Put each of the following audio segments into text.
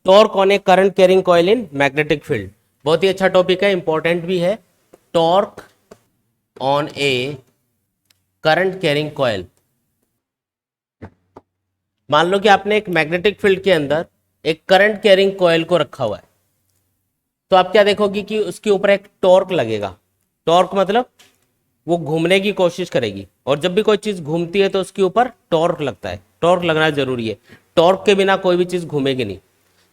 Torque on A current carrying coil in magnetic field, बहुत ही अच्छा topic है, important भी है। Torque on A current carrying coil. मान लो कि आपने एक मैग्नेटिक फील्ड के अंदर एक करंट कैरिंग कॉइल को रखा हुआ है, तो आप क्या देखोगे कि उसके ऊपर एक टॉर्क लगेगा। टॉर्क मतलब वो घूमने की कोशिश करेगी, और जब भी कोई चीज घूमती है तो उसके ऊपर टॉर्क लगता है। टॉर्क लगना जरूरी है, टॉर्क के बिना कोई भी चीज घूमेगी नहीं।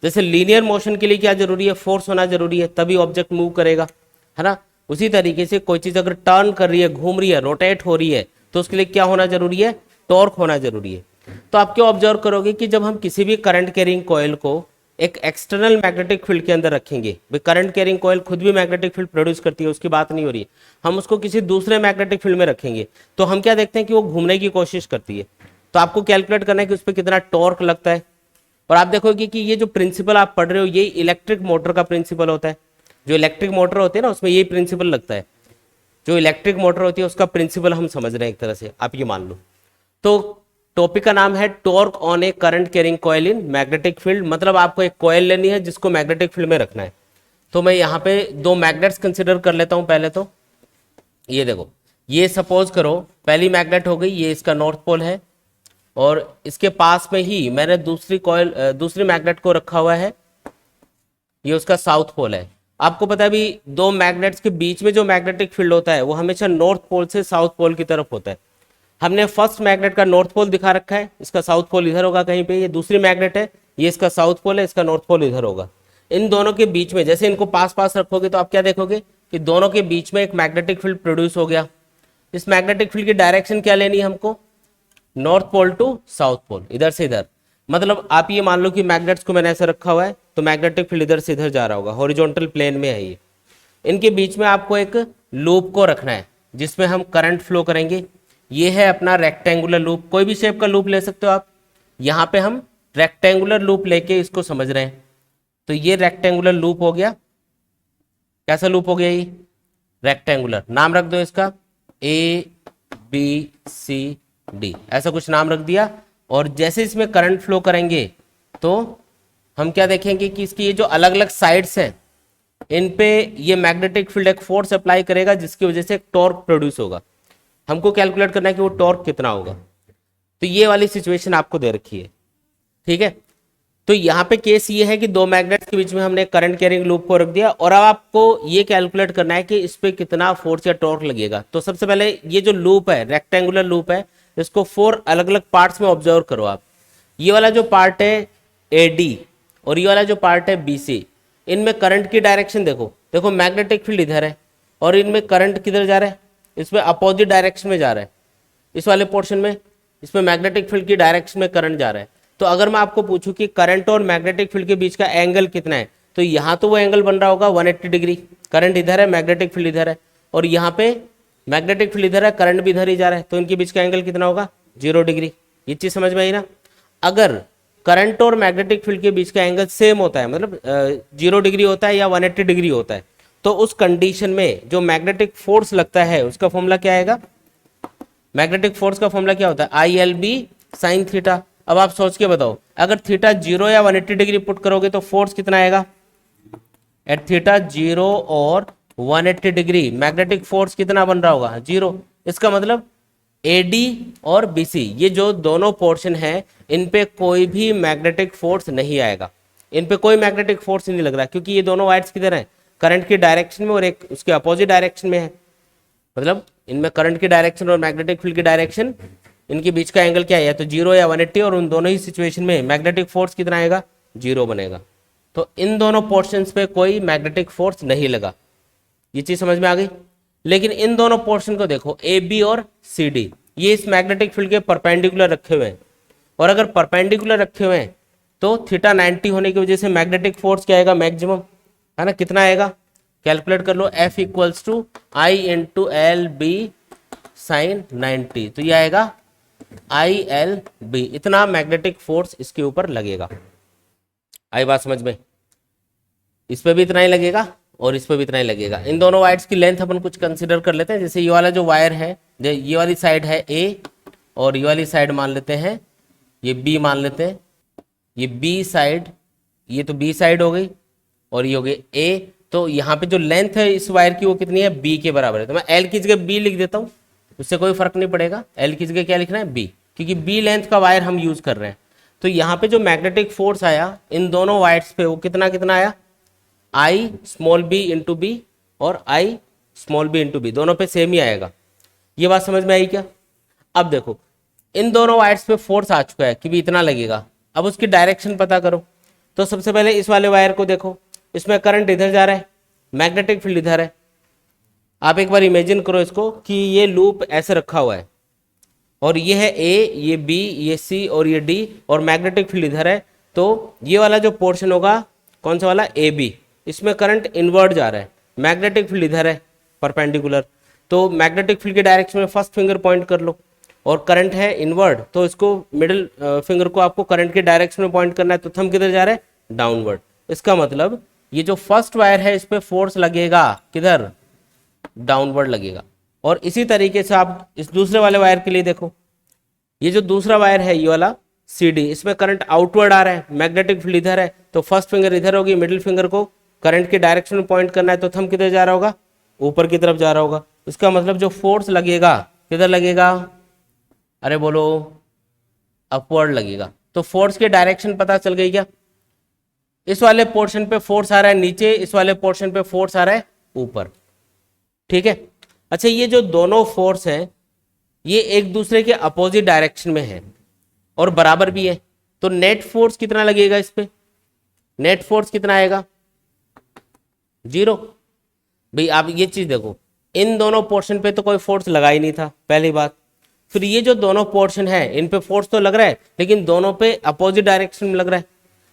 जैसे लीनियर मोशन के लिए क्या जरूरी है, फोर्स होना जरूरी है, तभी ऑब्जेक्ट मूव करेगा, है ना। उसी तरीके से कोई चीज अगर टर्न कर रही है, घूम रही है, रोटेट हो रही है, तो उसके लिए क्या होना जरूरी है, टॉर्क होना जरूरी है। तो आप क्या ऑब्जर्व करोगे कि जब हम किसी भी करंट कैरिंग कॉइल को एक एक्सटर्नल मैग्नेटिक फील्ड के अंदर रखेंगे, भाई करंट कैरिंग कॉइल खुद भी मैग्नेटिक फील्ड प्रोड्यूस करती है, उसकी बात नहीं हो रही है, हम उसको किसी दूसरे मैग्नेटिक फील्ड में रखेंगे, तो हम क्या देखते हैं कि वो घूमने की कोशिश करती है। तो आपको कैलकुलेट करना है कि उस पर कितना टॉर्क लगता है। और आप देखोगे कि ये जो प्रिंसिपल आप पढ़ रहे हो, ये इलेक्ट्रिक मोटर का प्रिंसिपल होता है। जो इलेक्ट्रिक मोटर होती है ना, उसमें यही प्रिंसिपल लगता है। जो इलेक्ट्रिक मोटर होती है उसका प्रिंसिपल हम समझ रहे हैं एक तरह से, आप ये मान लो। तो टॉपिक का नाम है torque on A current carrying coil in magnetic field, मतलब आपको एक कॉइल लेनी है जिसको मैग्नेटिक फील्ड में रखना है। तो मैं यहाँ पे दो मैग्नेट्स कंसिडर कर लेता हूँ। पहले तो ये देखो, ये सपोज करो पहली मैग्नेट हो गई, ये इसका नॉर्थ पोल है, और इसके पास में ही मैंने दूसरी मैग्नेट को रखा हुआ है, ये उसका साउथ पोल है। आपको पता है भी दो मैग्नेट्स के बीच में जो मैग्नेटिक फील्ड होता है वो हमेशा नॉर्थ पोल से साउथ पोल की तरफ होता है। हमने फर्स्ट मैग्नेट का नॉर्थ पोल दिखा रखा है, इसका साउथ पोल इधर होगा कहीं पे। ये दूसरी मैग्नेट है, ये इसका साउथ पोल है, इसका नॉर्थ पोल इधर होगा। इन दोनों के बीच में जैसे इनको पास पास रखोगे तो आप क्या देखोगे कि दोनों के बीच में एक मैग्नेटिक फील्ड प्रोड्यूस हो गया। इस मैग्नेटिक फील्ड की डायरेक्शन क्या लेनी है हमको, north pole to south pole, इधर से इधर। मतलब आप ये मान लो कि मैग्नेट्स को मैंने ऐसे रखा हुआ है, तो मैग्नेटिक फील्ड इधर से इधर जा रहा होगा, हॉरिजॉन्टल प्लेन में है ये। इनके बीच में आपको एक लूप को रखना है जिसमें हम करंट फ्लो करेंगे। ये है अपना रेक्टेंगुलर लूप, कोई भी शेप का लूप ले सकते हो आप। यहाँ पे हम रेक्टेंगुलर लूप लेके इसको समझ रहे हैं। तो ये रेक्टेंगुलर लूप हो गया। कैसा लूप हो गया ये, रेक्टेंगुलर। नाम रख दो इसका ABCD, ऐसा कुछ नाम रख दिया। और जैसे इसमें करंट फ्लो करेंगे तो हम क्या देखेंगे कि इसकी ये जो अलग अलग साइड्स हैं, इन पे ये मैग्नेटिक फील्ड एक फोर्स अप्लाई करेगा जिसकी वजह से एक टॉर्क प्रोड्यूस होगा। हमको कैलकुलेट करना है कि वो टॉर्क कितना होगा। तो ये वाली सिचुएशन आपको दे रखी है, ठीक है। तो यहाँ पे केस ये है कि दो मैग्नेट्स के बीच में हमने करंट कैरिंग लूप को रख दिया, और अब आपको ये कैलकुलेट करना है कि इस पे कितना फोर्स या टॉर्क लगेगा। तो सबसे पहले ये जो लूप है, रेक्टेंगुलर लूप है, इसको 4 अलग अलग पार्ट्स में ऑब्जर्व करो आप। ये वाला जो पार्ट है AD और ये वाला जो पार्ट है BC, इनमें करंट की डायरेक्शन देखो। देखो मैग्नेटिक फील्ड इधर है और इनमें करंट किधर जा रहा है, इसमें अपोजिट डायरेक्शन में जा रहा है। इस वाले पोर्शन में इसमें मैग्नेटिक फील्ड की डायरेक्शन में करंट जा रहा है। तो अगर मैं आपको पूछूं कि करंट और मैग्नेटिक फील्ड के बीच का एंगल कितना है, तो यहाँ तो वो एंगल बन रहा होगा 180 डिग्री। करंट इधर है, मैग्नेटिक फील्ड इधर है, और यहाँ पे मैग्नेटिक फील्ड इधर है, करंट भी इधर ही जा रहा है, तो इनके बीच का एंगल कितना होगा, 0 डिग्री। ये चीज समझ में आई ना। अगर करंट और मैग्नेटिक फील्ड के बीच का एंगल सेम होता है, मतलब 0 डिग्री होता है या 180 डिग्री होता है, तो उस कंडीशन में जो मैग्नेटिक फोर्स लगता है उसका फॉर्मूला क्या आएगा। मैग्नेटिक फोर्स का फॉर्मूला क्या होता है, ILB sin थीटा। अब आप सोच के बताओ, अगर थीटा 0 या 180 डिग्री पुट करोगे तो फोर्स कितना आएगा एट थीटा 0 और 180 डिग्री। मैग्नेटिक फोर्स कितना बन रहा होगा, 0। इसका मतलब AD और BC, ये जो दोनों पोर्शन है, इन पे कोई भी मैग्नेटिक फोर्स नहीं आएगा। इन पे कोई मैग्नेटिक फोर्स नहीं लग रहा, क्योंकि ये दोनों वायर्स किधर हैं, करंट की डायरेक्शन में, और एक उसके अपोजिट डायरेक्शन में है। मतलब इनमें करंट की डायरेक्शन और मैग्नेटिक फील्ड की डायरेक्शन, इनके बीच का एंगल क्या है, तो 0 या 180, और उन दोनों ही सिचुएशन में मैग्नेटिक फोर्स कितना आएगा, 0 बनेगा। तो इन दोनों पोर्शंस पे कोई मैग्नेटिक फोर्स नहीं लगा। ये चीज समझ में आ गई। लेकिन इन दोनों पोर्शन को देखो, AB और CD, ये इस मैग्नेटिक फील्ड के परपेंडिकुलर रखे हुए हैं, और अगर परपेंडिकुलर रखे हुए हैं तो थीटा 90 होने की वजह से मैग्नेटिक फोर्स क्या आएगा, मैक्सिमम, है ना। कितना आएगा, कैलकुलेट कर लो, F = I × LB sin 90। तो ये आएगा ILB, इतना मैग्नेटिक फोर्स इसके ऊपर लगेगा। आई बात समझ में। इस पे भी इतना ही लगेगा और इस पे भी इतना ही लगेगा। इन दोनों वायर्स की लेंथ अपन कुछ कंसीडर कर लेते हैं। जैसे ये वाला जो वायर है, ये वाली साइड है A, और ये वाली साइड मान लेते हैं, ये B मान लेते हैं। ये B साइड ये तो बी साइड हो गई और ये हो गई ए। तो यहाँ पे जो लेंथ है इस वायर की वो कितनी है, बी के बराबर है। तो मैं एल की जगह बी लिख देता हूँ, उससे कोई फर्क नहीं पड़ेगा। एल की जगह क्या लिखना है, बी, क्योंकि बी लेंथ का वायर हम यूज कर रहे हैं। तो यहाँ पे जो मैग्नेटिक फोर्स आया इन दोनों वायर्स पे वो कितना कितना आया, i small b into b और i small b into b, दोनों पे सेम ही आएगा। ये बात समझ में आई क्या? अब देखो इन दोनों वायर्स पे फोर्स आ चुका है कि भी इतना लगेगा। अब उसकी डायरेक्शन पता करो। तो सबसे पहले इस वाले वायर को देखो, इसमें करंट इधर जा रहा है, मैग्नेटिक फील्ड इधर है। आप एक बार इमेजिन करो इसको कि ये लूप ऐसे रखा हुआ है और ये है ए, ये बी, ये सी और ये डी, और मैग्नेटिक फील्ड इधर है। तो ये वाला जो पोर्शन होगा कौन सा वाला, ए बी, इसमें करंट इनवर्ट जा रहा है, मैग्नेटिक फील्ड इधर है परपेंडिकुलर। तो मैग्नेटिक फील्ड के डायरेक्शन में फर्स्ट फिंगर पॉइंट कर लो और करंट है इनवर्ड, तो इसको मिडिल फिंगर को आपको करंट के डायरेक्शन में पॉइंट करना है। तो थंब किधर जा रहा है, डाउनवर्ड। इसका मतलब ये जो फर्स्ट वायर है इस पे फोर्स लगेगा किधर, डाउनवर्ड लगेगा। और इसी तरीके से आप इस दूसरे वाले वायर के लिए देखो, ये जो दूसरा वायर है ये वाला सी डी, इसमें करंट आउटवर्ड आ रहा है, मैग्नेटिक फील्ड इधर है। तो फर्स्ट फिंगर इधर होगी, मिडिल फिंगर को करंट के डायरेक्शन में पॉइंट करना है। तो थंब किधर जा रहा होगा, ऊपर की तरफ जा रहा होगा। इसका मतलब जो फोर्स लगेगा किधर लगेगा, अरे बोलो, अपवर्ड लगेगा। तो फोर्स की डायरेक्शन पता चल गई क्या? इस वाले पोर्शन पे फोर्स आ रहा है नीचे, इस वाले पोर्शन पे फोर्स आ रहा है ऊपर। ठीक है। अच्छा, ये जो दोनों फोर्स हैं ये एक दूसरे के अपोजिट डायरेक्शन में है और बराबर भी है। तो नेट फोर्स कितना लगेगा इस पे, नेट फोर्स कितना आएगा, 0। भाई आप ये चीज देखो, इन दोनों पोर्शन पे तो कोई फोर्स लगा ही नहीं था, पहली बात। फिर ये जो दोनों पोर्शन है इन पे फोर्स तो लग रहा है, लेकिन दोनों पे अपोजिट डायरेक्शन में लग रहा है।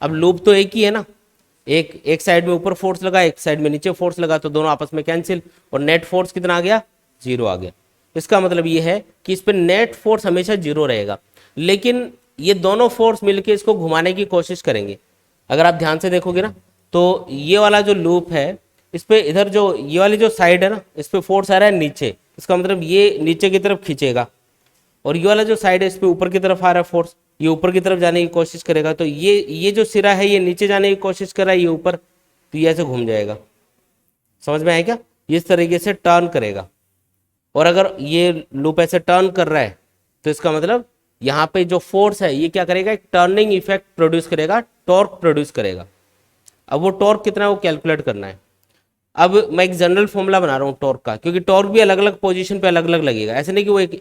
अब लूप तो एक ही है ना, एक साइड में ऊपर फोर्स लगा, एक साइड में नीचे फोर्स लगा, तो दोनों आपस में कैंसिल, और नेट फोर्स कितना आ गया, 0 आ गया। इसका मतलब ये है कि इस पे नेट फोर्स हमेशा 0 रहेगा। लेकिन ये दोनों फोर्स मिलकर इसको घुमाने की कोशिश करेंगे। अगर आप ध्यान से देखोगे ना, तो ये वाला जो लूप है इस पे इधर जो ये वाली जो साइड है ना, इस पे फोर्स आ रहा है नीचे, इसका मतलब ये नीचे की तरफ खींचेगा। और ये वाला जो साइड है इस पे ऊपर की तरफ आ रहा है फोर्स, ये ऊपर की तरफ जाने की कोशिश करेगा। तो ये जो सिरा है ये नीचे जाने की कोशिश कर रहा है, ये ऊपर, तो ये ऐसे घूम जाएगा। समझ में आया क्या? इस तरीके से टर्न करेगा। और अगर ये लूप ऐसे टर्न कर रहा है तो इसका मतलब यहाँ पे जो फोर्स है ये क्या करेगा, एक टर्निंग इफेक्ट प्रोड्यूस करेगा, टॉर्क प्रोड्यूस करेगा। अब वो टॉर्क कितना है वो कैलकुलेट करना है। अब मैं एक जनरल फॉर्मूला बना रहा हूँ टॉर्क का, क्योंकि टॉर्क भी अलग अलग पोजीशन पे अलग अलग लगेगा। ऐसे नहीं कि वो एक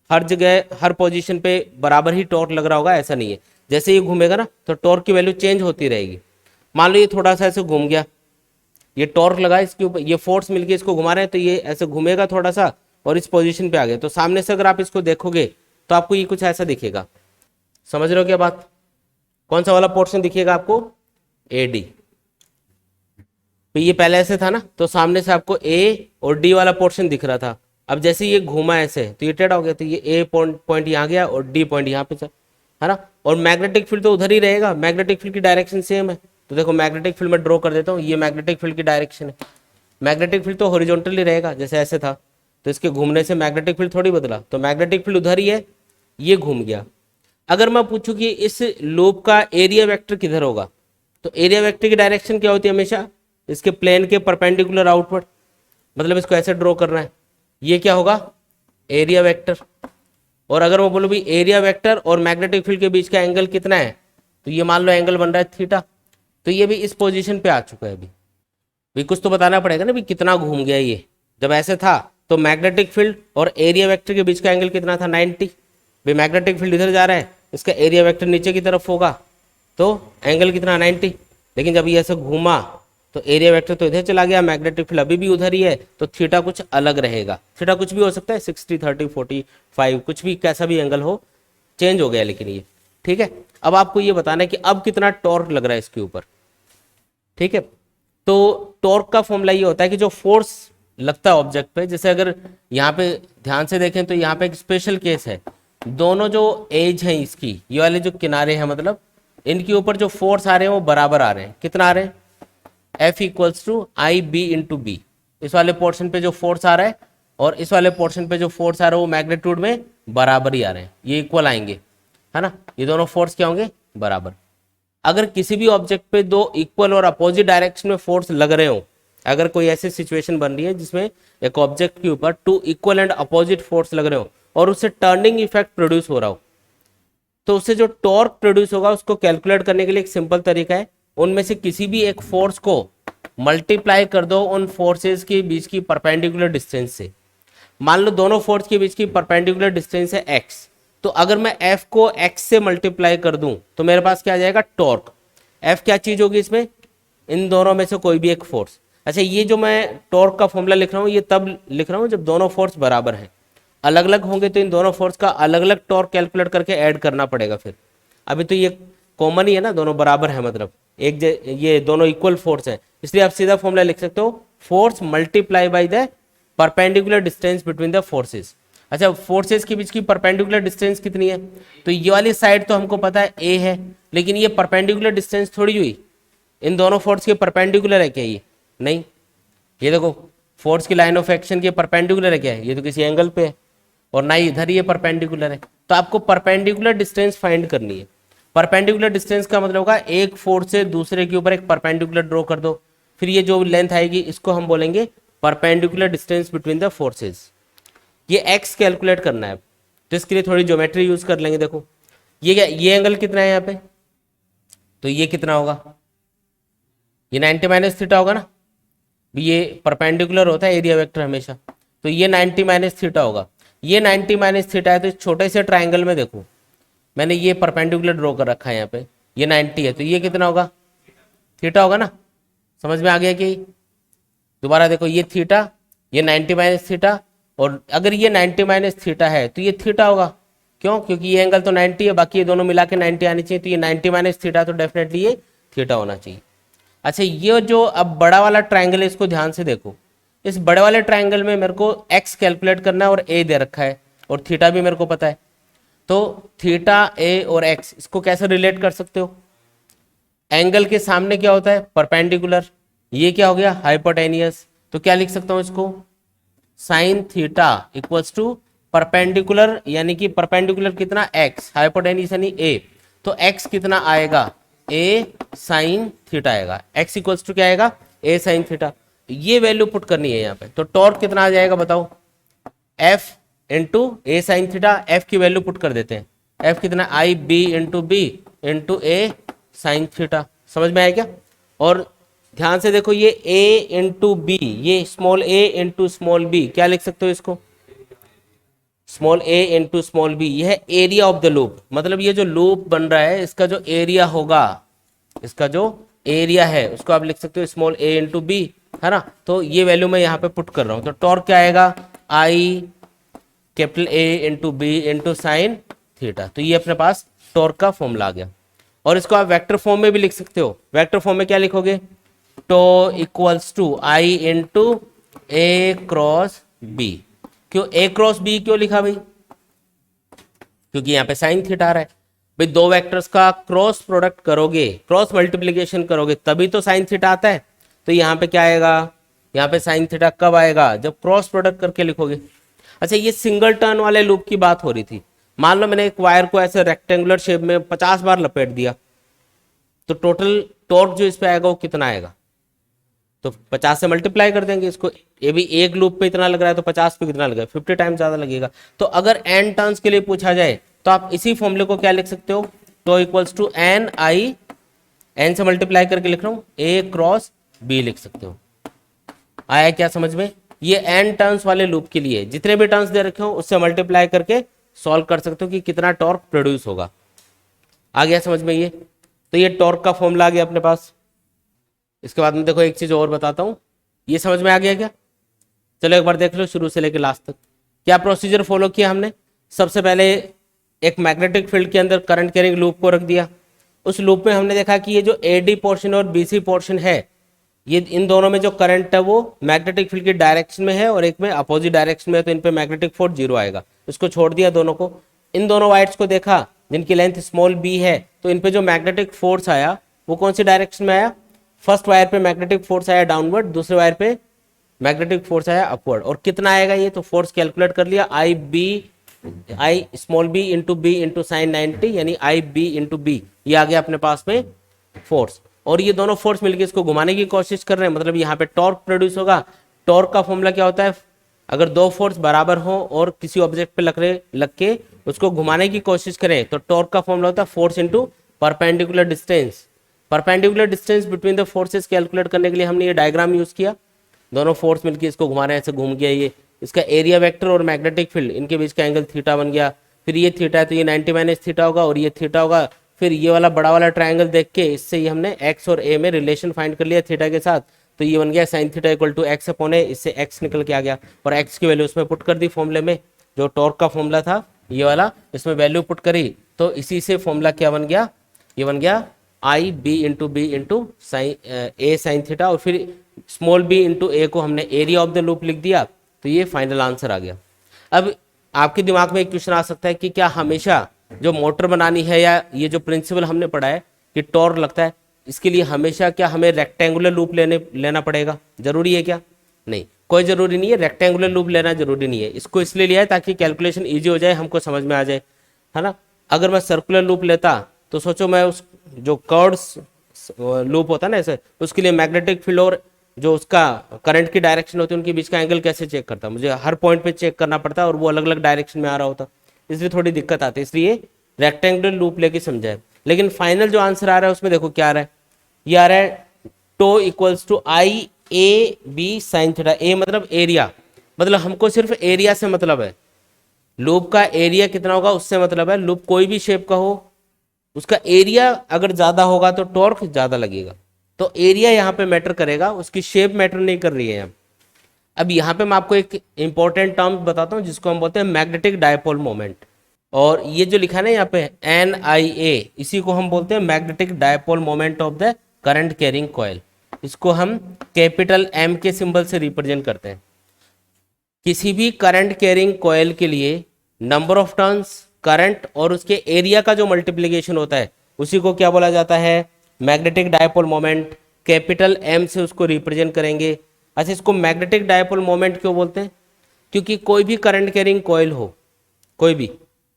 हर जगह हर पोजीशन पे बराबर ही टॉर्क लग रहा होगा, ऐसा नहीं है। जैसे ये घूमेगा ना तो टॉर्क की वैल्यू चेंज होती रहेगी। मान लो ये थोड़ा सा ऐसे घूम गया, ये टॉर्क लगा इसके ऊपर, ये फोर्स मिलके इसको घुमा रहे हैं, तो ये ऐसे घूमेगा थोड़ा सा और इस पोजीशन पे आ गया। तो सामने से अगर आप इसको देखोगे तो आपको ये कुछ ऐसा दिखेगा। समझ रहे हो क्या बात? कौन सा वाला पोर्शन दिखेगा आपको, AD। तो ये पहले ऐसे था ना, तो सामने से आपको A और D वाला पोर्शन दिख रहा था। अब जैसे ये घूमा ऐसे तो ये टेढ़ा हो गया, तो ये A पॉइंट यहाँ गया और D पॉइंट यहाँ पे है ना। और मैग्नेटिक फील्ड तो उधर ही रहेगा, मैग्नेटिक फील्ड की डायरेक्शन सेम है। तो देखो मैग्नेटिक फील्ड में ड्रॉ कर देता हूँ, ये मैग्नेटिक फील्ड की डायरेक्शन है। मैग्नेटिक फील्ड तो हॉरिजॉन्टली रहेगा, जैसे ऐसे था, तो इसके घूमने से मैग्नेटिक फील्ड थोड़ी बदला। तो मैग्नेटिक फील्ड उधर ही है, ये घूम गया। अगर मैं पूछूं कि इस लूप का एरिया वेक्टर किधर होगा, तो एरिया वेक्टर की डायरेक्शन क्या होती है, हमेशा इसके प्लेन के परपेंडिकुलर आउटवर्ड। मतलब इसको ऐसे ड्रॉ करना है, ये क्या होगा, एरिया वेक्टर। और अगर मैं बोलूं भी एरिया वेक्टर और मैग्नेटिक फील्ड के बीच का एंगल कितना है, तो ये मान लो एंगल बन रहा है थीटा। तो ये भी इस पोजीशन पे आ चुका है। अभी भी कुछ तो बताना पड़ेगा ना भी कितना घूम गया ये। जब ऐसे था तो मैग्नेटिक फील्ड और एरिया वेक्टर के बीच का एंगल कितना था, 90। भाई मैग्नेटिक फील्ड इधर जा रहा है, इसका एरिया वेक्टर नीचे की तरफ होगा, तो एंगल कितना, 90। लेकिन जब ये ऐसे घूमा तो एरिया वेक्टर तो इधर चला गया, मैग्नेटिक फील्ड अभी भी उधर ही है, तो थीटा कुछ अलग रहेगा। थीटा कुछ भी हो सकता है, 60, 30, 45, कुछ भी, कैसा भी एंगल हो, चेंज हो गया लेकिन ये। ठीक है। अब आपको ये बताना है कि अब कितना टॉर्क लग रहा है इसके ऊपर। ठीक है। तो टॉर्क का फॉर्मूला ये होता है कि जो फोर्स लगता है ऑब्जेक्ट पे, जैसे अगर यहाँ पे ध्यान से देखें तो यहाँ पे एक स्पेशल केस है। दोनों जो एज हैं इसकी, ये वाले जो किनारे हैं, मतलब इनके ऊपर जो फोर्स आ रहे हैं वो बराबर आ रहे हैं। कितना आ रहे हैं, F equals to I B into B. इस वाले पोर्शन पे जो फोर्स आ रहा है और इस वाले पोर्शन पे जो फोर्स आ रहा है वो मैग्नीट्यूड में बराबर ही आ रहे हैं, ये इक्वल आएंगे, है ना। ये दोनों फोर्स क्या होंगे, बराबर। अगर किसी भी ऑब्जेक्ट पे दो इक्वल और अपोजिट डायरेक्शन में फोर्स लग रहे हो, अगर कोई ऐसी सिचुएशन बन रही है जिसमें एक ऑब्जेक्ट के ऊपर two equal and opposite force लग रहे हो और उससे टर्निंग इफेक्ट प्रोड्यूस हो रहा हो, तो उससे जो टॉर्क प्रोड्यूस होगा उसको कैलकुलेट करने के लिए एक सिंपल तरीका है, उनमें से किसी भी एक फोर्स को मल्टीप्लाई कर दो उन फोर्सेस के बीच की परपेंडिकुलर डिस्टेंस से। मान लो दोनों फोर्स के बीच की परपेंडिकुलर डिस्टेंस है x, तो अगर मैं f को x से मल्टीप्लाई कर दूं तो मेरे पास क्या आ जाएगा, टॉर्क। f क्या चीज होगी इसमें, इन दोनों में से कोई भी एक फोर्स। अच्छा, ये जो मैं टॉर्क का फॉर्मूला लिख रहा हूँ ये तब लिख रहा हूँ जब दोनों फोर्स बराबर हैं। अलग अलग होंगे तो इन दोनों फोर्स का अलग अलग टॉर्क कैलकुलेट करके ऐड करना पड़ेगा फिर। अभी तो ये कॉमन ही है ना, दोनों बराबर है, मतलब ये दोनों इक्वल फोर्स है, इसलिए आप सीधा फॉर्मूला लिख सकते हो, force multiply by the perpendicular distance between the forces. अच्छा, फोर्सेस के बीच की परपेंडिकुलर डिस्टेंस कितनी है, तो ये वाली साइड तो हमको पता है a है, लेकिन ये परपेंडिकुलर डिस्टेंस थोड़ी हुई, इन दोनों फोर्स के परपेंडिकुलर है क्या ये, नहीं। ये देखो फोर्स की लाइन ऑफ एक्शन के परपेंडिकुलर है क्या है, ये तो किसी एंगल पे है, और ना ही इधर ये परपेंडिकुलर है। तो आपको परपेंडिकुलर डिस्टेंस फाइंड करनी है। परपेंडिकुलर डिस्टेंस का मतलब होगा एक फोर्स से दूसरे के ऊपर एक परपेंडिकुलर ड्रॉ कर दो, फिर ये जो लेंथ आएगी इसको हम बोलेंगे perpendicular distance between the forces. ये x कैलकुलेट करना है, तो इसके लिए थोड़ी ज्योमेट्री यूज कर लेंगे। देखो ये क्या, ये एंगल कितना है यहाँ पे, तो ये कितना होगा, ये 90 माइनस थीटा होगा ना, ये परपेंडिकुलर होता है एरिया वेक्टर हमेशा, तो ये 90 माइनस थीटा होगा। ये 90 माइनस थीटा है, तो इस छोटे से ट्राइंगल में देखो मैंने ये परपेंडिकुलर ड्रॉ कर रखा है यहाँ पे, ये 90 है, तो ये कितना होगा, थीटा होगा ना। समझ में आ गया कि, दोबारा देखो ये थीटा, ये 90 माइनस थीटा, और अगर ये 90 माइनस थीटा है तो ये थीटा होगा, क्यों, क्योंकि ये एंगल तो 90 है, बाकी ये दोनों मिला के 90 आनी चाहिए, तो ये 90 माइनस थीटा, तो डेफिनेटली ये थीटा होना चाहिए। अच्छा, ये जो अब बड़ा वाला ट्राइंगल है इसको ध्यान से देखो, इस बड़े वाले ट्राइंगल में मेरे को x कैलकुलेट करना है और a दे रखा है और थीटा भी मेरे को पता है, तो थीटा a और x इसको कैसे रिलेट कर सकते हो, एंगल के सामने क्या होता है, परपेंडिकुलर, ये क्या हो गया, हाइपोटेनियस, तो क्या लिख सकता हूं इसको, sine theta equals to perpendicular, यानी कि परपेंडिकुलर कितना x, हाइपोटेनियस यानी a, तो x कितना आएगा, a साइन थीटा आएगा, x इक्वल्स टू क्या आएगा, a साइन थीटा। ये वैल्यू पुट करनी है यहाँ पे, तो टॉर्क कितना आ जाएगा बताओ, F इंटू ए साइन थीटा, F की वैल्यू पुट कर देते हैं, F कितना, आई बी इंटू बी इंटू ए साइन थीटा। समझ में आया क्या, और ध्यान से देखो ये a इंटू बी, ये small a into small b, क्या लिख सकते हो इसको, small a into small b, यह है एरिया ऑफ द लूप, मतलब ये जो लूप बन रहा है इसका जो एरिया होगा, इसका जो एरिया है उसको आप लिख सकते हो स्मॉल a इंटू बी, है ना। तो ये वैल्यू मैं यहाँ पे पुट कर रहा हूँ, तो टॉर्क क्या आएगा, I capital A into B into sine theta, तो ये अपने पास टॉर्क का फॉर्मूला आ गया। और इसको आप वेक्टर फॉर्म में भी लिख सकते हो, वेक्टर फॉर्म में क्या लिखोगे, tau equals to I into A cross B. क्यों ए क्रॉस बी क्यों लिखा भाई, क्योंकि यहाँ पे साइन थीटा आ रहा है भाई, दो वेक्टर्स का क्रॉस प्रोडक्ट करोगे, क्रॉस मल्टीप्लीकेशन करोगे तभी तो साइन थीटा आता है, तो यहाँ पे क्या आएगा, यहाँ पे साइन थीटा कब आएगा, जब क्रॉस प्रोडक्ट करके लिखोगे। अच्छा, ये सिंगल टर्न वाले लूप की बात हो रही थी, मान लो मैंने एक वायर को ऐसे रेक्टेंगुलर शेप में 50 बार लपेट दिया, तो टोटल टॉर्क जो इस पे आएगा वो कितना आएगा, तो 50 से मल्टीप्लाई कर देंगे इसको, ये भी एक लूप पे इतना लग रहा है तो 50 पे कितना लगेगा, 50 टाइम ज्यादा लगेगा। तो अगर n टर्न्स के लिए पूछा जाए तो आप इसी फॉर्मूले को क्या लिख सकते हो, tau equals to N I, N से मल्टीप्लाई करके लिख रहा हूँ, ए क्रॉस बी लिख सकते हो। आया क्या समझ में, ये n टर्न्स वाले लूप के लिए जितने भी टर्न्स दे रखे हो उससे मल्टीप्लाई करके सॉल्व कर सकते हो कि कितना टॉर्क प्रोड्यूस होगा। आ गया समझ में ये, तो ये टॉर्क का फॉर्मूला आ गया अपने पास। इसके बाद में देखो एक चीज और बताता हूँ, ये समझ में आ गया क्या, चलो एक बार देख लो शुरू से लेकर लास्ट तक क्या प्रोसीजर फॉलो किया हमने। सबसे पहले एक मैग्नेटिक फील्ड के अंदर करंट कैरिंग लूप को रख दिया, उस लूप में हमने देखा कि ये जो एडी पोर्शन और बीसी पोर्शन है, ये इन दोनों में जो करंट है वो मैग्नेटिक फील्ड की डायरेक्शन में है और एक में अपोजिट डायरेक्शन में है, तो इन पे मैग्नेटिक फोर्स 0 आएगा, इसको छोड़ दिया दोनों को। इन दोनों वायर्स को देखा जिनकी लेंथ स्मॉल b है, तो इन पे जो मैग्नेटिक फोर्स आया वो कौन सी डायरेक्शन में आया, फर्स्ट वायर पे मैग्नेटिक फोर्स आया डाउनवर्ड, दूसरे वायर पे मैग्नेटिक फोर्स आया अपवर्ड। और कितना आएगा ये, तो फोर्स कैलकुलेट कर लिया, I small b into B into sine 90, यानी आई बी इंटू बी, ये आ गया अपने पास में फोर्स, और ये दोनों फोर्स मिलकर इसको घुमाने की कोशिश कर रहे हैं, मतलब यहाँ पे टॉर्क प्रोड्यूस होगा। टॉर्क का फॉर्मूला क्या होता है, अगर दो फोर्स बराबर हो और किसी ऑब्जेक्ट पे लग के उसको घुमाने की कोशिश करें तो टॉर्क का फॉर्मूला होता है force into perpendicular distance. Perpendicular distance between the forces calculate करने के लिए हमने ये डायग्राम यूज किया, दोनों फोर्स मिलकर इसको घुमा रहे हैं, ऐसे घूम गया ये, इसका एरिया वेक्टर और मैग्नेटिक फील्ड इनके बीच का एंगल थीटा बन गया। फिर ये थीटा है तो ये 90 माइनस थीटा होगा और ये थीटा होगा। फिर ये वाला बड़ा वाला ट्रायंगल देख के इससे ये हमने एक्स और ए में रिलेशन फाइंड कर लिया थीटा के साथ, तो ये बन गया sine theta equal to x upon a, इससे एक्स निकल के आ गया और एक्स की वैल्यू उसमें पुट कर दी फॉर्मूले में, जो टॉर्क का फॉर्मूला था ये वाला, इसमें वैल्यू पुट करी तो इसी से फॉर्मूला क्या बन गया, ये बन गया आई बी इंटू साइन ए साइन थीटा, और फिर स्मॉल बी इंटू ए को हमने एरिया ऑफ द लूप लिख दिया, तो ये फाइनल आंसर आ गया। अब आपके दिमाग में एक क्वेश्चन आ सकता है कि क्या हमेशा जो मोटर बनानी है या ये जो प्रिंसिपल हमने पढ़ा है कि टॉर्क लगता है, इसके लिए हमेशा क्या हमें रेक्टेंगुलर लूप लेना पड़ेगा, जरूरी है क्या? नहीं, कोई जरूरी नहीं है, रेक्टेंगुलर लूप लेना जरूरी नहीं है। इसको इसलिए लिया है ताकि कैलकुलेशन ईजी हो जाए, हमको समझ में आ जाए, है ना। अगर मैं सर्कुलर लूप लेता तो सोचो मैं उस जो कर्व्स लूप होता है ना ऐसे, उसके लिए मैग्नेटिक फील्ड और जो उसका करंट की डायरेक्शन होती है उनके बीच का एंगल कैसे चेक करता, मुझे हर पॉइंट पे चेक करना पड़ता है और वो अलग अलग डायरेक्शन में आ रहा होता, इसलिए थोड़ी दिक्कत आती है, इसलिए रेक्टेंगुलर लूप लेके समझाए। लेकिन फाइनल जो आंसर आ रहा है उसमें देखो क्या आ रहा है, ये आ रहा है tau equals to I A B sine theta. A मतलब एरिया, मतलब हमको सिर्फ एरिया से मतलब है, लूप का एरिया कितना होगा उससे मतलब है। लूप कोई भी शेप का हो, उसका एरिया अगर ज्यादा होगा तो टॉर्क ज्यादा लगेगा, तो एरिया यहाँ पे मैटर करेगा, उसकी शेप मैटर नहीं कर रही है। अब यहाँ पे मैं आपको एक इंपॉर्टेंट टर्म बताता हूँ जिसको हम बोलते हैं मैग्नेटिक डायपोल मोमेंट, और ये जो लिखा है ना यहाँ पे NIA, इसी को हम बोलते हैं magnetic dipole moment of the current carrying coil. इसको हम कैपिटल M के सिंबल से रिप्रेजेंट करते हैं। किसी भी करंट कैरिंग कॉइल के लिए नंबर ऑफ टर्न्स, करंट और उसके एरिया का जो मल्टीप्लीकेशन होता है उसी को क्या बोला जाता है, magnetic dipole moment. Capital M से उसको रिप्रेजेंट करेंगे। अच्छा, इसको मैग्नेटिक डायपोल मोमेंट क्यों बोलते हैं? क्योंकि कोई भी करंट कैरिंग कॉइल हो, कोई भी,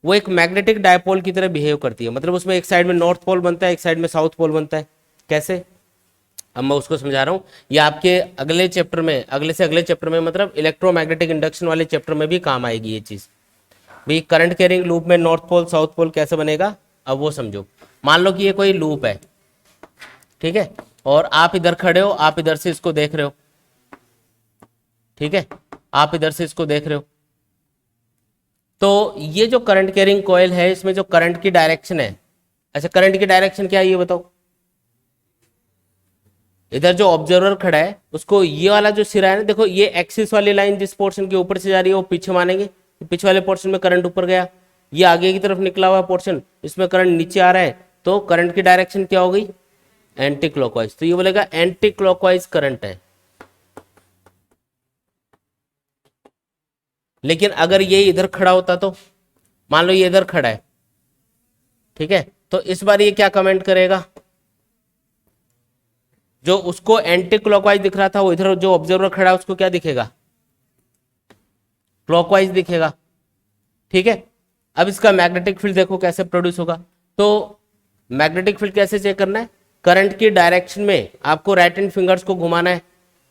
वो एक मैग्नेटिक डायपोल की तरह बिहेव करती है, मतलब उसमें एक साइड में नॉर्थ पोल बनता है, एक साइड में साउथ पोल बनता है। कैसे? अब मैं उसको समझा रहा हूँ, ये आपके अगले चैप्टर में, अगले से अगले चैप्टर में, मतलब इलेक्ट्रोमैग्नेटिक इंडक्शन वाले चैप्टर में भी काम आएगी ये चीज़। भाई करंट कैरिंग लूप में नॉर्थ पोल साउथ पोल कैसे बनेगा, अब वो समझो। मान लो कि ये कोई लूप है, ठीक है, और आप इधर खड़े हो, आप इधर से इसको देख रहे हो, ठीक है, आप इधर से इसको देख रहे हो, तो ये जो करंट कैरिंग कॉइल है इसमें जो करंट की डायरेक्शन है, अच्छा करंट की डायरेक्शन क्या है ये बताओ। इधर जो ऑब्जर्वर खड़ा है उसको ये वाला जो सिरा है ना, देखो ये एक्सिस वाली लाइन जिस पोर्शन के ऊपर से जा रही है वो पीछे मानेंगे, पीछे वाले पोर्शन में करंट ऊपर गया, ये आगे की तरफ निकला हुआ पोर्शन इसमें करंट नीचे आ रहा है, तो करंट की डायरेक्शन क्या हो गई, एंटी क्लॉकवाइज। तो ये बोलेगा एंटी क्लॉकवाइज करंट है। लेकिन अगर ये इधर खड़ा होता तो, मान लो ये इधर खड़ा है, ठीक है, तो इस बार ये क्या कमेंट करेगा, जो उसको एंटी क्लॉकवाइज दिख रहा था वो इधर जो ऑब्जर्वर खड़ा है उसको क्या दिखेगा, क्लॉकवाइज दिखेगा, ठीक है। अब इसका मैग्नेटिक फील्ड देखो कैसे प्रोड्यूस होगा। तो मैग्नेटिक फील्ड कैसे चेक करना है, करंट की डायरेक्शन में आपको राइट हैंड फिंगर्स को घुमाना है,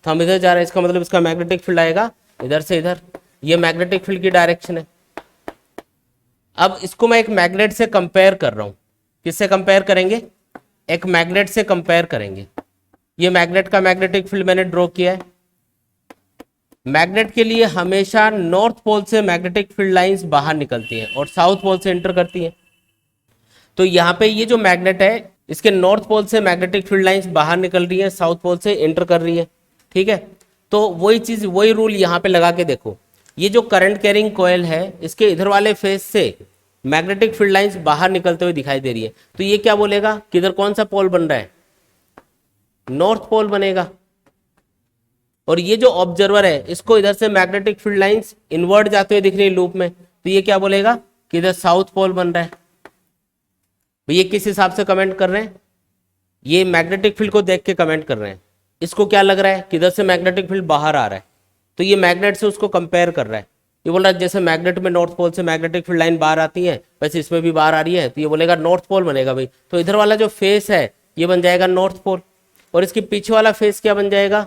तो हम इधर जा रहे हैं, इसका मतलब इसका मैग्नेटिक फील्ड आएगा इधर से इधर, ये मैग्नेटिक फील्ड की डायरेक्शन है। अब इसको मैं एक मैग्नेट से कंपेयर कर रहा हूं, किससे कंपेयर करेंगे, एक मैग्नेट से कंपेयर करेंगे। ये मैग्नेट का मैग्नेटिक फील्ड मैंने ड्रॉ किया है। मैग्नेट के लिए हमेशा नॉर्थ पोल से मैग्नेटिक फील्ड लाइंस बाहर निकलती हैं और साउथ पोल से एंटर करती हैं। तो यहाँ पे ये जो मैग्नेट है इसके नॉर्थ पोल से मैग्नेटिक फील्ड लाइंस बाहर निकल रही है, साउथ पोल से एंटर कर रही है, ठीक है। तो वही चीज, वही रूल यहाँ पे लगा के देखो, ये जो करंट कैरिंग कॉइल है इसके इधर वाले फेस से मैग्नेटिक फील्ड लाइंस बाहर निकलते हुए दिखाई दे रही है, तो ये क्या बोलेगा कि इधर कौन सा पोल बन रहा है, नॉर्थ पोल बनेगा। और ये जो ऑब्जर्वर है इसको इधर से मैग्नेटिक फील्ड लाइंस इनवर्ट जाते हुए दिख रही है लूप में, तो ये क्या बोलेगा कि इधर साउथ पोल बन रहा है। ये किस हिसाब से कमेंट कर रहे हैं, ये मैग्नेटिक फील्ड को देख के कमेंट कर रहे हैं। इसको क्या लग रहा है कि इधर से मैग्नेटिक फील्ड बाहर आ रहा है, तो ये मैग्नेट से उसको कंपेयर कर रहा है। ये बोल रहा है जैसे मैग्नेट में नॉर्थ पोल से मैग्नेटिक फील्ड लाइन बाहर आती है वैसे इसमें भी बाहर आ रही है, तो ये बोलेगा नॉर्थ पोल बनेगा भाई। तो इधर वाला जो फेस है ये बन जाएगा नॉर्थ पोल, और इसके पीछे वाला फेस क्या बन जाएगा,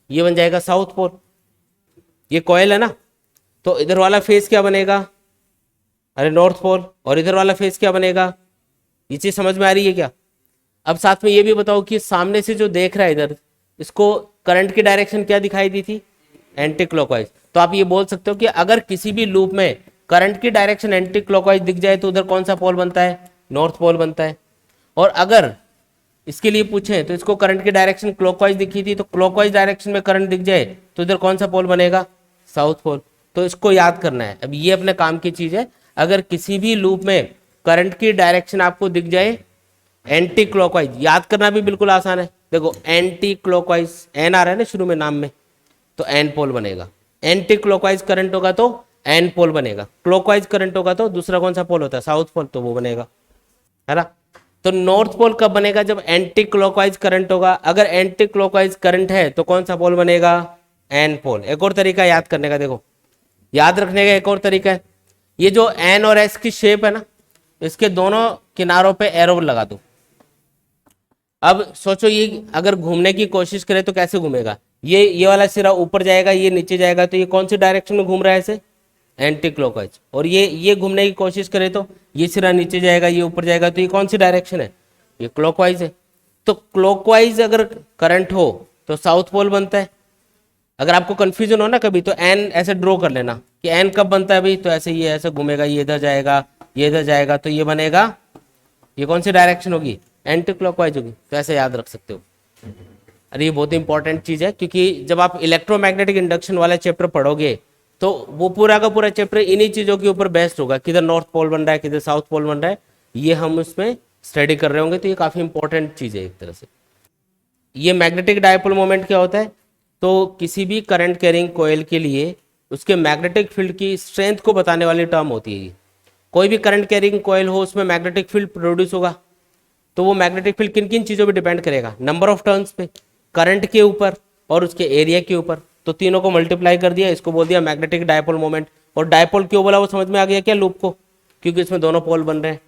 ये बन जाएगा साउथ पोल। ये कॉइल है ना, तो इधर वाला फेस क्या बनेगा, अरे नॉर्थ पोल, और इधर वाला फेस क्या बनेगा, ये चीज समझ में आ रही है क्या। अब साथ में ये भी बताओ कि सामने से जो देख रहा है इधर, इसको करंट की डायरेक्शन क्या दिखाई दी थी, एंटी क्लॉकवाइज। तो आप ये बोल सकते हो कि अगर किसी भी लूप में करंट की डायरेक्शन एंटी क्लॉकवाइज दिख जाए तो उधर कौन सा पोल बनता है, नॉर्थ पोल बनता है। और अगर इसके लिए पूछें तो इसको करंट की डायरेक्शन क्लॉकवाइज दिखी थी, तो क्लॉकवाइज डायरेक्शन में करंट दिख जाए तो इधर कौन सा पोल बनेगा, साउथ पोल। तो इसको याद करना है। अब ये अपने काम की चीज है, अगर किसी भी लूप में करंट की डायरेक्शन आपको दिख जाए एंटी क्लॉकवाइज, याद करना भी बिल्कुल आसान है। देखो एंटी क्लॉकवाइज, एन आ रहा है ना शुरू में नाम में, तो एन पोल बनेगा। एंटी क्लॉकवाइज करंट होगा तो एन पोल बनेगा, क्लॉकवाइज करंट होगा तो दूसरा कौन सा पोल होता है, साउथ पोल, तो वो बनेगा, है ना। तो नॉर्थ पोल कब बनेगा, जब एंटी क्लॉकवाइज करंट होगा। अगर एंटी क्लॉकवाइज करंट है तो कौन सा पोल बनेगा, एन पोल। एक और तरीका याद करने का, देखो याद रखने का एक और तरीका है, ये जो एन और एस की शेप है ना, इसके दोनों किनारों पे एरो लगा दो। अब सोचो ये अगर घूमने की कोशिश करे तो कैसे घूमेगा, ये वाला सिरा ऊपर जाएगा, ये नीचे जाएगा, तो ये कौन सी डायरेक्शन में घूम रहा है, ऐसे एंटी क्लॉकवाइज। और ये घूमने की कोशिश करे तो ये सिरा नीचे जाएगा, ये ऊपर जाएगा, तो ये कौन सी डायरेक्शन है, ये क्लॉकवाइज है। तो क्लॉकवाइज अगर करंट हो तो साउथ पोल बनता है। अगर आपको कंफ्यूजन हो ना कभी, तो एन ऐसे ड्रॉ कर लेना कि एन कब बनता है भाई, तो ऐसे ये ऐसे घूमेगा, ये इधर जाएगा, ये इधर जाएगा, तो ये बनेगा, ये कौन सी डायरेक्शन होगी, एंटी क्लॉकवाइज होगी। तो ऐसे याद रख सकते हो। अरे ये बहुत इंपॉर्टेंट चीज है, क्योंकि जब आप इलेक्ट्रोमैग्नेटिक इंडक्शन वाला चैप्टर पढ़ोगे तो वो पूरा का पूरा चैप्टर इन्हीं चीजों के ऊपर बेस्ड होगा, किधर नॉर्थ पोल बन रहा है, किधर साउथ पोल बन रहा है, ये हम उसमें स्टडी कर रहे होंगे। तो ये काफी इंपॉर्टेंट चीज है एक तरह से। ये मैग्नेटिक डायपोल मोमेंट क्या होता है, तो किसी भी करंट कैरिंग कॉइल के लिए उसके मैग्नेटिक फील्ड की स्ट्रेंथ को बताने वाली टर्म होती है। कोई भी करंट कैरिंग कॉइल हो उसमें मैग्नेटिक फील्ड प्रोड्यूस होगा, तो वो मैग्नेटिक फील्ड किन किन चीज़ों पे डिपेंड करेगा, नंबर ऑफ टर्न्स पे, करंट के ऊपर और उसके एरिया के ऊपर। तो तीनों को मल्टीप्लाई कर दिया, इसको बोल दिया मैग्नेटिक डायपोल मोमेंट। और डायपोल क्यों बोला वो समझ में आ गया क्या लूप को, क्योंकि इसमें दोनों पोल बन रहे हैं।